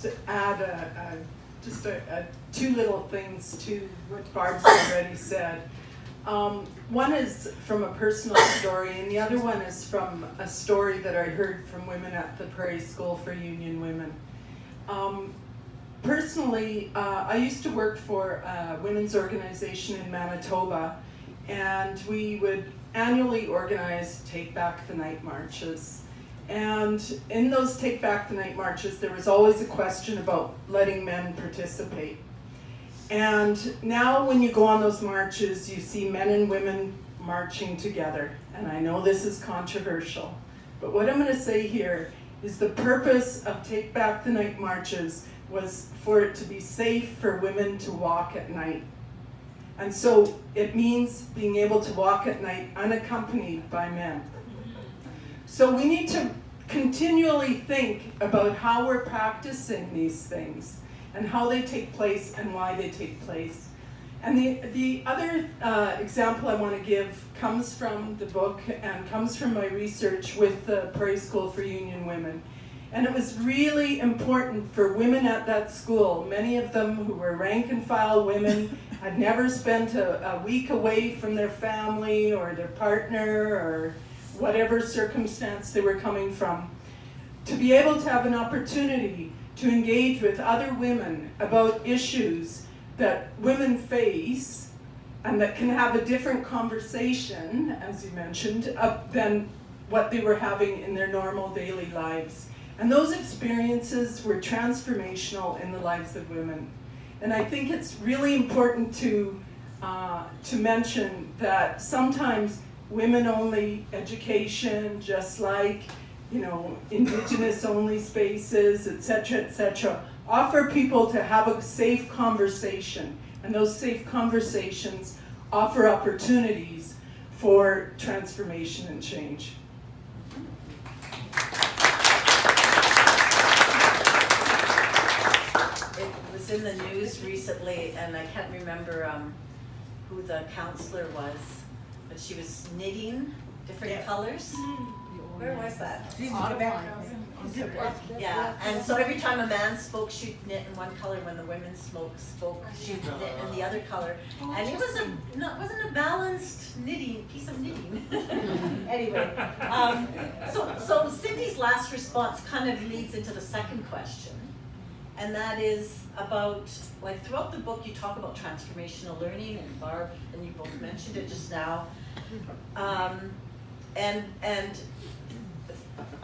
just add two little things to what Barb's already said. One is from a personal story, and the other one is from a story that I heard from women at the Prairie School for Union Women. Personally, I used to work for a women's organization in Manitoba, and we would annually organize Take Back the Night marches. And in those Take Back the Night marches, there was always a question about letting men participate. And now when you go on those marches, you see men and women marching together. And I know this is controversial, but what I'm going to say here is the purpose of Take Back the Night marches was for it to be safe for women to walk at night. And so it means being able to walk at night unaccompanied by men. So we need to continually think about how we're practicing these things and how they take place and why they take place. And the other example I want to give comes from the book and comes from my research with the Prairie School for Union Women. And it was really important for women at that school, many of them who were rank and file women, had never spent a week away from their family or their partner or whatever circumstance they were coming from, to be able to have an opportunity to engage with other women about issues that women face and that can have a different conversation, as you mentioned, than what they were having in their normal daily lives. And those experiences were transformational in the lives of women. And I think it's really important to mention that sometimes women-only education, just like, Indigenous-only spaces, et cetera, offer people to have a safe conversation. And those safe conversations offer opportunities for transformation and change. It was in the news recently, and I can't remember who the counselor was, but she was knitting different colors. Where was that? Yeah, and so every time a man spoke, she'd knit in one color. When the women spoke, she'd knit in the other color. And it wasn't a balanced piece of knitting. Anyway, so Cindy's last response kind of leads into the second question. And that is about, throughout the book you talk about transformational learning, and Barb, and you both mentioned it just now. And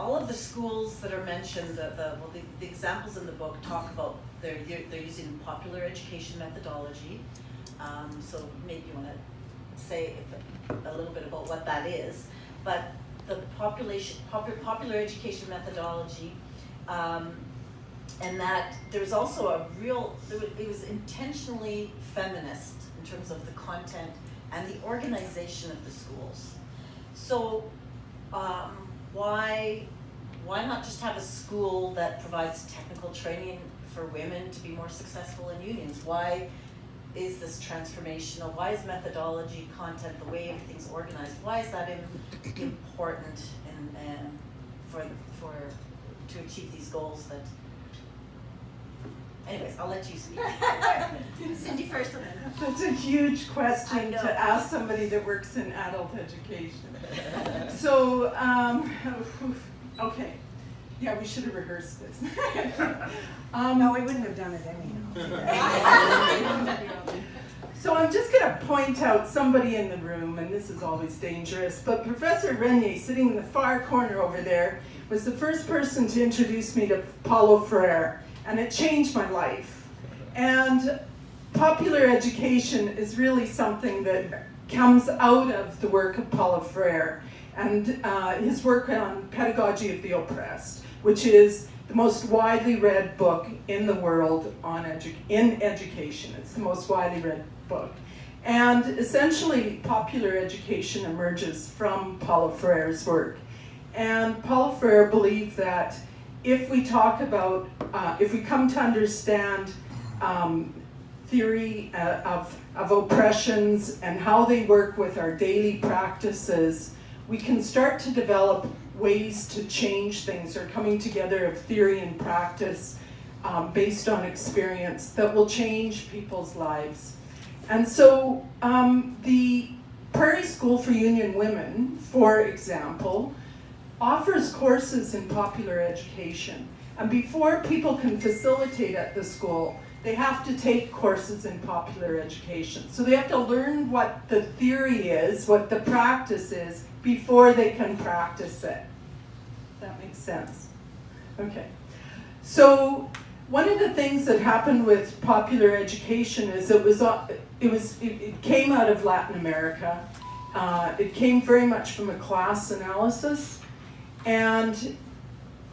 all of the schools that are mentioned, the examples in the book talk about they're using popular education methodology. So maybe you want to say a little bit about what that is. But the popular education methodology, and that there's also it was intentionally feminist in terms of the content and the organization of the schools. So why not just have a school that provides technical training for women to be more successful in unions? Why is this transformational? Why is methodology, content, the way everything's organized, why is that important to achieve these goals that... Anyways, I'll let you speak. Cindy first. That's a huge question to ask somebody that works in adult education. So, okay. Yeah, we should have rehearsed this. No, we wouldn't have done it anyhow. So I'm just going to point out somebody in the room, and this is always dangerous, but Professor Renier, sitting in the far corner over there, was the first person to introduce me to Paulo Freire. And it changed my life. And popular education is really something that comes out of the work of Paulo Freire and his work on Pedagogy of the Oppressed, which is the most widely read book in the world on education. It's the most widely read book. And essentially, popular education emerges from Paulo Freire's work. And Paulo Freire believed that if we talk about, if we come to understand theory of oppressions and how they work with our daily practices, we can start to develop ways to change things, or coming together of theory and practice based on experience that will change people's lives. And so the Prairie School for Union Women, for example, offers courses in popular education. And before people can facilitate at the school, they have to take courses in popular education. So they have to learn what the theory is, what the practice is, before they can practice it. Does that make sense? Okay. So one of the things that happened with popular education is it came out of Latin America. It came very much from a class analysis. And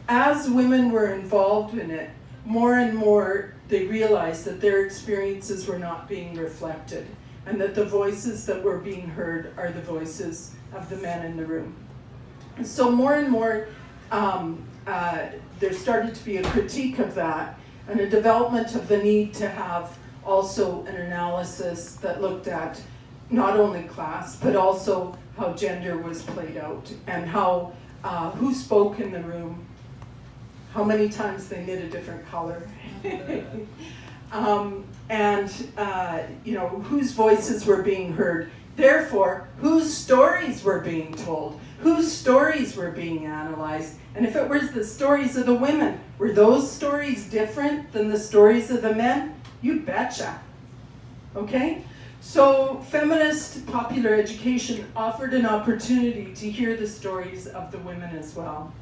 as women were involved in it, more and more they realized that their experiences were not being reflected, and that the voices that were being heard are the voices of the men in the room. And so more and more there started to be a critique of that, and a development of the need to have also an analysis that looked at not only class, but also how gender was played out, and how who spoke in the room, how many times they knit a different color, and whose voices were being heard. Therefore, whose stories were being told, whose stories were being analyzed. And if it was the stories of the women, were those stories different than the stories of the men? You betcha. Okay? So feminist popular education offered an opportunity to hear the stories of the women as well.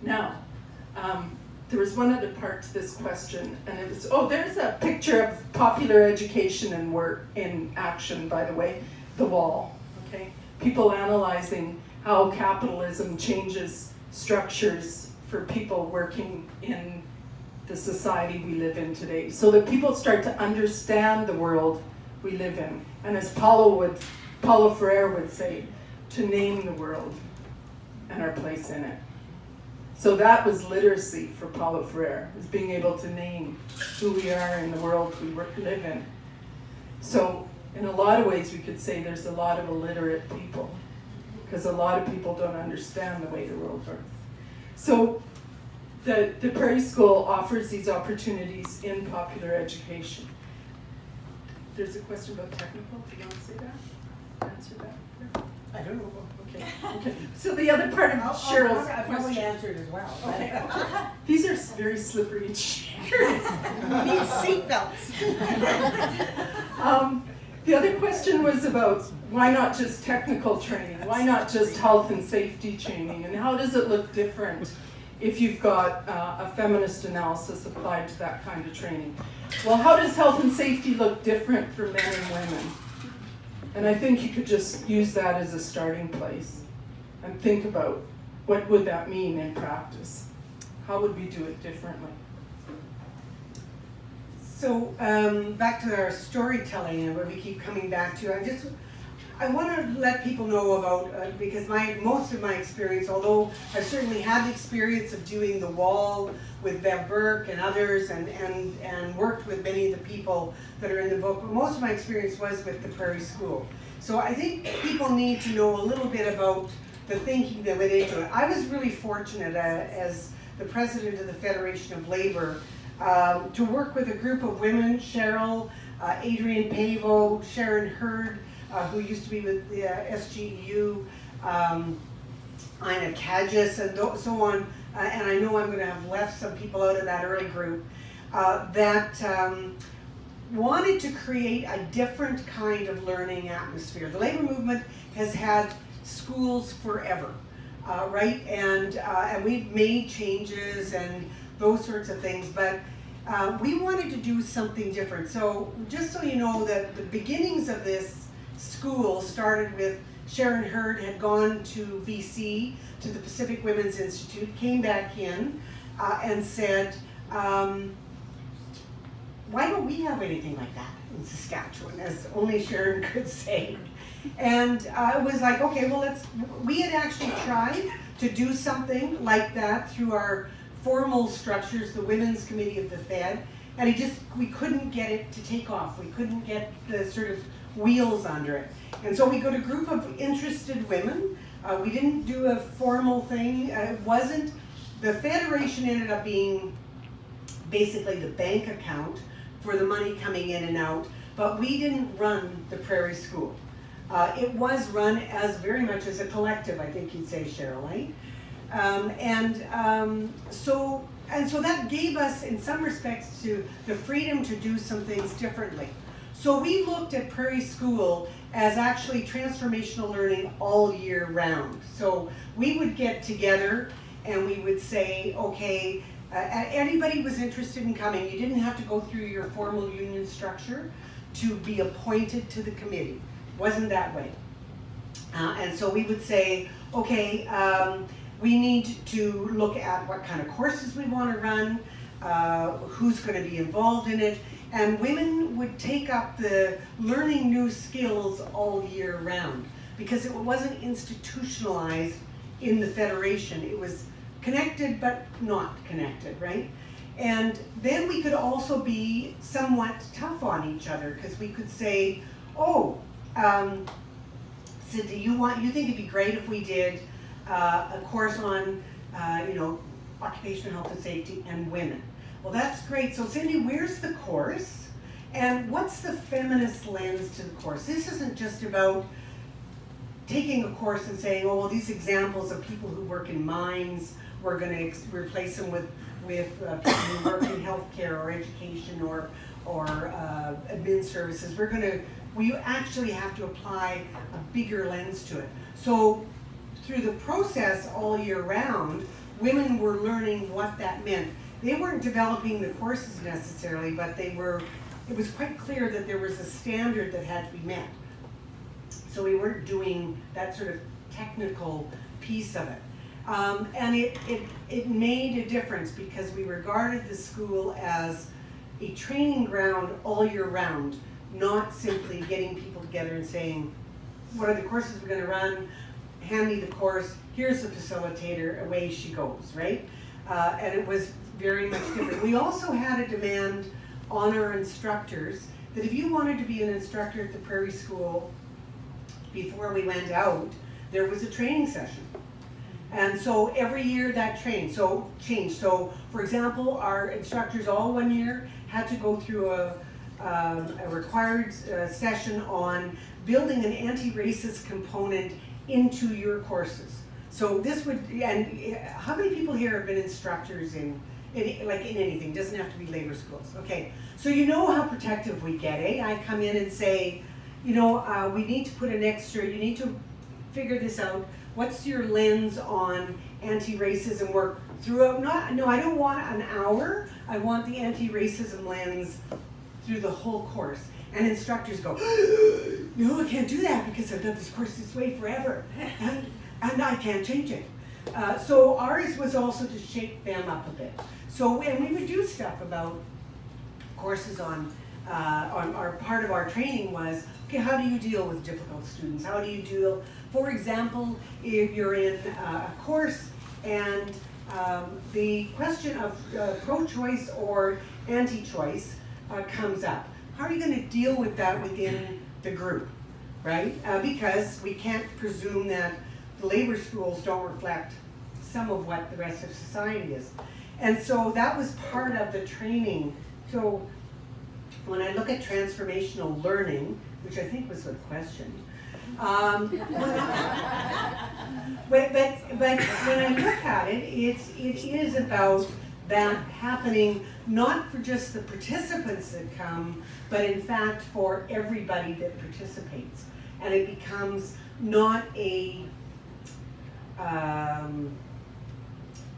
Now, there was one other part to this question, and it was, there's a picture of popular education and work in action, by the way, the wall, okay? People analyzing how capitalism changes structures for people working in the society we live in today, so that people start to understand the world we live in. And as Paulo Freire would say, to name the world and our place in it. So that was literacy for Paulo Freire, was being able to name who we are in the world we live in. So in a lot of ways we could say there's a lot of illiterate people, because a lot of people don't understand the way the world works. So the Prairie School offers these opportunities in popular education. There's a question about technical. Do you want to say that? Answer that? I don't know. Okay. So the other part of Cheryl's I probably question. answered as well. Okay. These are very slippery chairs. We need seatbelts. The other question was about why not just technical training? Why not just health and safety training? And how does it look different if you've got a feminist analysis applied to that kind of training? Well, how does health and safety look different for men and women? And I think you could just use that as a starting place and think about what would that mean in practice? How would we do it differently? So back to our storytelling and what we keep coming back to, I want to let people know about, because most of my experience, although I've certainly had the experience of doing the wall with Bev Burke and others and worked with many of the people that are in the book, but most of my experience was with the Prairie School. So I think people need to know a little bit about the thinking that went into it. I was really fortunate as the president of the Federation of Labor to work with a group of women, Cheryl, Adrienne Pavo, Sharon Hurd, who used to be with the SGEU, Ina Kajis, and so on. And I know I'm going to have left some people out of that early group that wanted to create a different kind of learning atmosphere. The labor movement has had schools forever, right? And we've made changes and those sorts of things, but we wanted to do something different. So just so you know that the beginnings of this school started with Sharon Hurd had gone to BC, to the Pacific Women's Institute, came back in and said, why don't we have anything like that in Saskatchewan, as only Sharon could say. And it was like, okay, well, we had actually tried to do something like that through our formal structures, the Women's Committee of the Fed, and we couldn't get it to take off. We couldn't get the sort of wheels under it. And so we got a group of interested women. We didn't do a formal thing. It wasn't, the Federation ended up being basically the bank account for the money coming in and out, but we didn't run the Prairie School. It was run as very much as a collective, I think you'd say, Cheryl, eh? So that gave us, in some respects, the freedom to do some things differently. So we looked at Prairie School as actually transformational learning all year round. So we would get together and we would say, okay, anybody was interested in coming. You didn't have to go through your formal union structure to be appointed to the committee. It wasn't that way. And so we would say, okay, we need to look at what kind of courses we want to run, who's going to be involved in it, and women would take up the learning new skills all year round because it wasn't institutionalized in the Federation. It was connected but not connected, right? And then we could also be somewhat tough on each other because we could say, oh, Cindy, you think it'd be great if we did a course on, occupational health and safety and women. Well, that's great. So Cindy, where's the course? And what's the feminist lens to the course? This isn't just about taking a course and saying, oh, well, these examples of people who work in mines, we're going to replace them with people who work in healthcare or education or admin services. We actually have to apply a bigger lens to it. So through the process all year round, women were learning what that meant. They weren't developing the courses necessarily, but it was quite clear that there was a standard that had to be met. So we weren't doing that sort of technical piece of it. And it made a difference because we regarded the school as a training ground all year round, not simply getting people together and saying, what are the courses we're going to run? Hand me the course, here's the facilitator, away she goes, right? And it was very much different. We also had a demand on our instructors that if you wanted to be an instructor at the Prairie School before we went out, there was a training session. And so every year that changed. So for example, our instructors all 1 year had to go through a required session on building an anti-racist component into your courses. So this would, and how many people here have been instructors in anything? Doesn't have to be labor schools. Okay, so you know how protective we get, eh? I come in and say, we need to put an extra, you need to figure this out. What's your lens on anti-racism work throughout? I don't want an hour. I want the anti-racism lens through the whole course. And instructors go, no, I can't do that because I've done this course this way forever. And I can't change it. So ours was also to shake them up a bit. So, and we would do stuff about courses on our part of our training was, okay, how do you deal with difficult students? How do you deal, for example, if you're in a course and the question of pro-choice or anti-choice comes up. How are you going to deal with that within the group, right? Because we can't presume that the labor schools don't reflect some of what the rest of society is. And so that was part of the training. So when I look at transformational learning, which I think was the question, but when I look at it, it is about that happening not for just the participants that come, but in fact for everybody that participates. And it becomes not a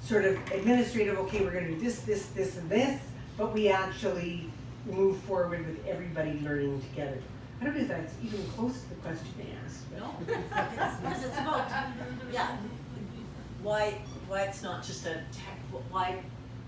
sort of administrative, okay, we're going to do this, this, this, and this, but we actually move forward with everybody learning together. I don't know if that's even close to the question they asked. But. No, because it's about, why it's not just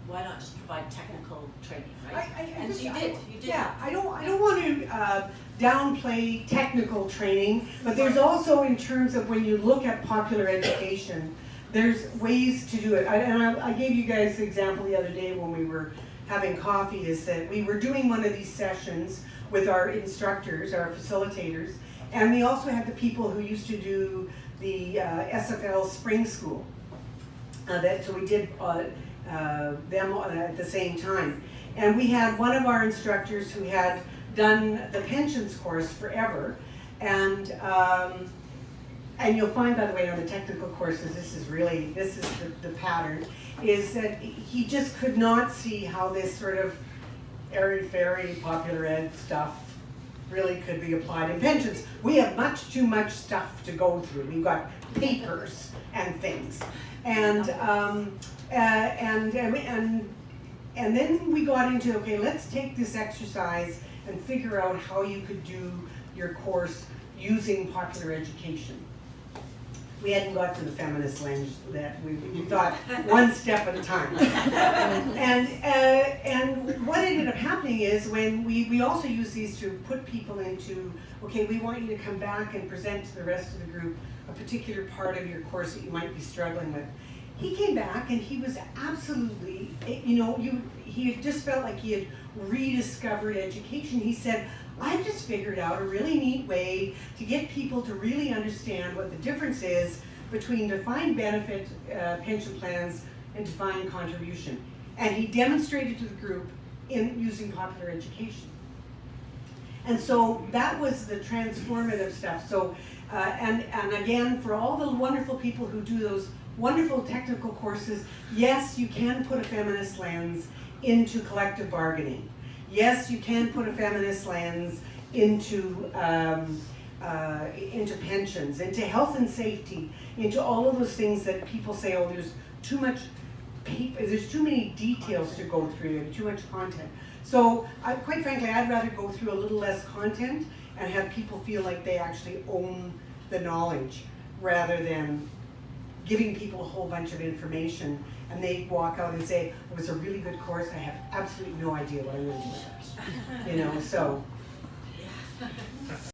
why not just provide technical training, right? And so you did. Yeah, I don't want to downplay technical training, but there's also in terms of when you look at popular education, there's ways to do it. I gave you guys the example the other day when we were having coffee, is that we were doing one of these sessions with our instructors, our facilitators, and we also had the people who used to do the SFL spring school. So we did them at the same time. And we had one of our instructors who had done the pensions course forever, and you'll find, by the way, on the technical courses, this is the pattern, is that he just could not see how this sort of airy-fairy popular ed stuff really could be applied in pensions. We have much too much stuff to go through. We've got papers and things, and then we got into, okay, let's take this exercise and figure out how you could do your course using popular education. We hadn't got to the feminist language that we thought one step at a time. And what ended up happening is when we also use these to put people into, okay, we want you to come back and present to the rest of the group a particular part of your course that you might be struggling with. He came back and he was absolutely, he had just felt like he had rediscovered education. He said, I just figured out a really neat way to get people to really understand what the difference is between defined benefit pension plans and defined contribution. And he demonstrated to the group in using popular education. And so that was the transformative stuff. So, and again, for all the wonderful people who do those wonderful technical courses, yes, you can put a feminist lens into collective bargaining. Yes, you can put a feminist lens into pensions, into health and safety, into all of those things that people say, oh, there's too much paper, there's too many details to go through, and too much content. So, quite frankly, I'd rather go through a little less content and have people feel like they actually own the knowledge, rather than giving people a whole bunch of information and they walk out and say, it was a really good course, I have absolutely no idea what I'm going to do with it. So.